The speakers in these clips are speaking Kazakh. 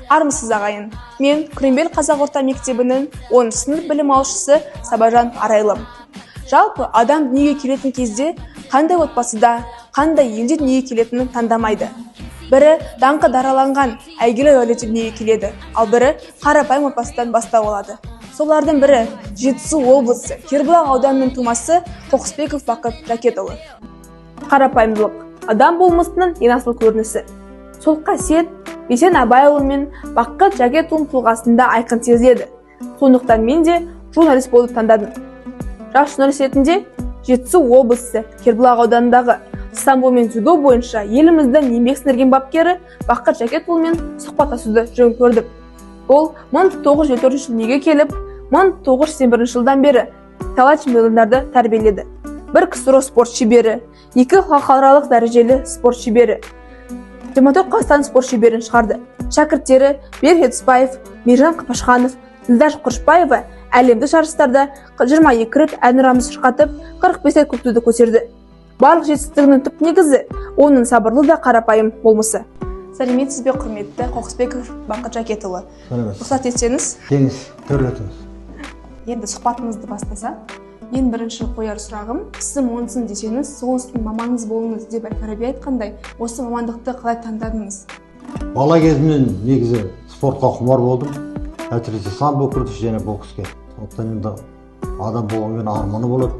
Армысыз ағайын. Мен Күреңбел қазақ орта мектебінің 10 сынып білім алушысы Сабажан Арайлым. Жалпы адам дүниеге келетін кезде қандай отбасыда, қандай елде дүниеге келетінін таңдамайды. Бірі даңқы дараланған әйгілі әулете дүниеге келеді, ал бірі қарапайым отбасыдан бастау алады. Солардың бірі Жетісу облысы Кербұлақ ауданының тумасы Қоқысбеков Бақыт Жакетұлы. Қарапайымдылық адам болмысының ең асыл көрінісі. Сол қасиет Бейсен Абайұлы мен Бақыт Жакетұлының тұлғасында айқын сезіледі. Сондықтан мен де журналист болып таңдадым. Жас журналист ретінде Жетісу облысы Кербұлақ ауданындағы самбо мен дзюдо бойынша еліміздің еңбек сіңірген бапкері Бақыт Жакетұлымен сұхбаттасуды жөн көрдім. Ол 1954 жылы келіп, 1981 жылдан бері талай чемпиондарды тәрбиеледі. Бір КСРО спорт шебері, 2 халықаралық дәрежелі спорт шебері, 24 Қазақстан спорт шеберін шығарды. Шәкірттері Берік Еспаев, Мейіржан Қапашханов, Ділдаш Құрышбаева әлемдік жарыстарда 22 рет әнұранды шырқатып, 45 рет көк туды көтерді. Барлық жетістігінің түп негізі оның сабырлы да қарапайым болмысы. Сәлеметсіз бе, құрметті Қоқысбеков Бақыт Жакетұлы? Рұқсат етсеңіз? Теңіз, төрлетіңіз. Енді сұхбатымызды бастаса, ең бірінші қояр сұрағым, сіз монсын десеңіз, сол істің мамаңыз болыңыз деп Әл-Фараби айтқандай, осы мамандықты қалай таңдадыңыз? Бала кезімнен негізі спортқа құмар болдым. Әсіресе самбо, күрес және бокске. Сондықтан енді адам болғанмен арманы болады.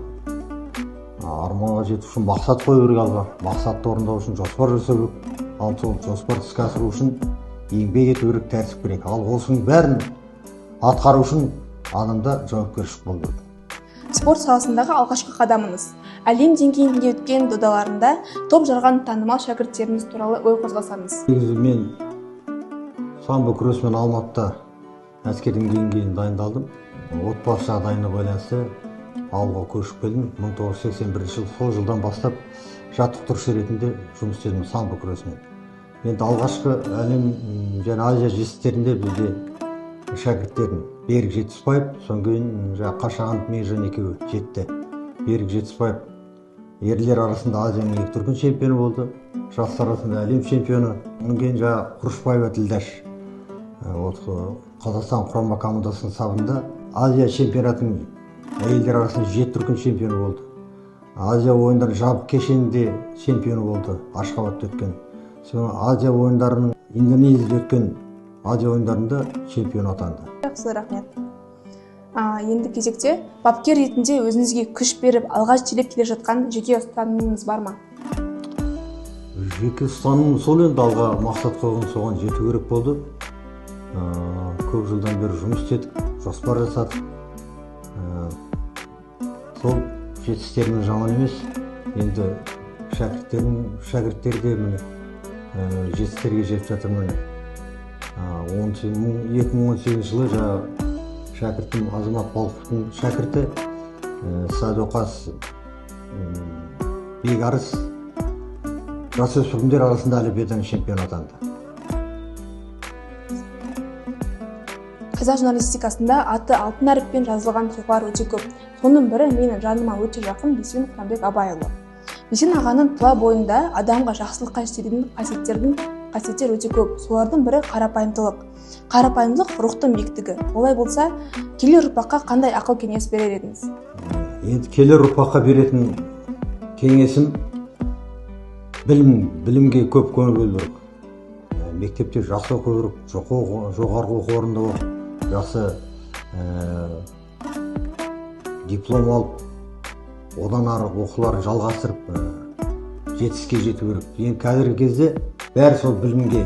Арманға жету үшін мақсат қою керек алға. Мақсатты орындау үшін жоспар жасау керек. Ал сол жоспарды іске асыру үшін еңбек ету керек, тәртіп керек. Ал осының бәрін атқару үшін адамда жауапкершілік болу керек. Спорт саласындағы алғашқы қадамыңыз. Әлем деңгейінде өткен додаларында топ жарған танымал шәкірттеріңіз туралы ой қозғасаңыз. Негізі мен самбо күресімен Алматыда әскерден кейін дайындалдым. Отбасы жағдайына байланысты ауылға көшіп келдім. 1981 жыл, сол жылдан бастап жаттықтырушы ретінде жұмыс істедім самбо күресімен. Енді алғашқы әлем және Азия жетістіктерінде бізде шәкірттердің Берік Жетіспаев, содан кейін Қашағанов Мейіржан екеуі жетті. Берік Жетіспаев ерлер арасында Азияның 2 дүркін чемпионы болды, жастар арасында әлем чемпионы. Одан кейін Құрышбаева Ділдаш Қазақстан құрама командасының сапында Азия чемпионатының әйелдер арасында 7 дүркін чемпионы болды. Азия ойындарының жабық кешенінде чемпионы болды, Ашхабадта өткен. Азия ойындарының Индонезияда өткен Азия ойындарында чемпион атанды. Жақсы, рахмет. Енді кезекте бапкер ретінде өзіңізге күш беріп, алға жетелеп келе жатқан жеке ұстанымыңыз бар ма? Жеке ұстанымым сол, енді алға мақсат қойған соған жету керек болды. Көп жылдан бері жұмыс істедік, жоспар жасадық. Сол жетістіктерінің жаман емес. Енді шәкірттер де жетістіктерге жетіп жатыр міне. 2018 жылы шәкіртім Азамат Балықовтың шәкірті Садоқас Бекарыс жасөспірімдер арасында Олимпиаданың чемпионы атанды. Қазақ журналистикасында аты алтын әріппен жазылған тұлғалар өте көп. Соның бірі менің жаныма өте жақын Бейсен Абайұлы. Бейсен ағаның тұла бойында адамға жақсылыққа жетелейтін қасиеттер өте көп. Солардың бірі қарапайымдылық. Қарапайымдылық рухтың биіктігі. Олай болса, келер ұрпаққа қандай ақыл кеңес берер едіңіз? Енді келер ұрпаққа беретін кеңесім білімге көп көңіл бөлу керек. Мектепте жақсы оқу керек, жоғарғы оқу орнында оқып, жақсы диплом алып, одан ары оқуларын жалғастырып, жетістікке жету керек. Ең қазіргі кезде бәрі сол білімге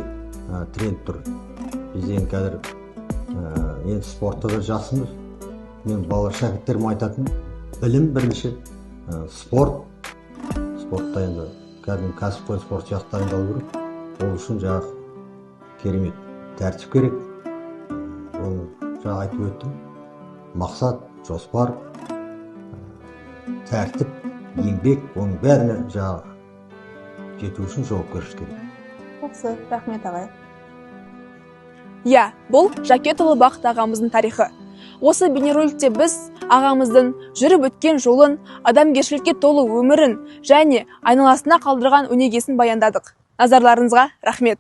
тіреліп тұр. Біз ең қазір енді спортта да жақсымыз. Мен бала шәкірттерім айтатын білім бірінші, спортта енді кәдімгі кәсіпқой спорт сияқты дайындалу керек. Ол үшін керемет тәртіп керек. Оны айтып өттім. Мақсат, жоспар, тәртіп, еңбек, оның бәріне жету үшін жауапкершілік керек. Жақсы, рахмет ағай. Бұл Жакетұлы Бақыт ағамыздың тарихы. Осы бейнероликте біз ағамыздың жүріп өткен жолын, адамгершілікке толы өмірін және айналасына қалдырған өнегесін баяндадық. Назарларыңызға рахмет.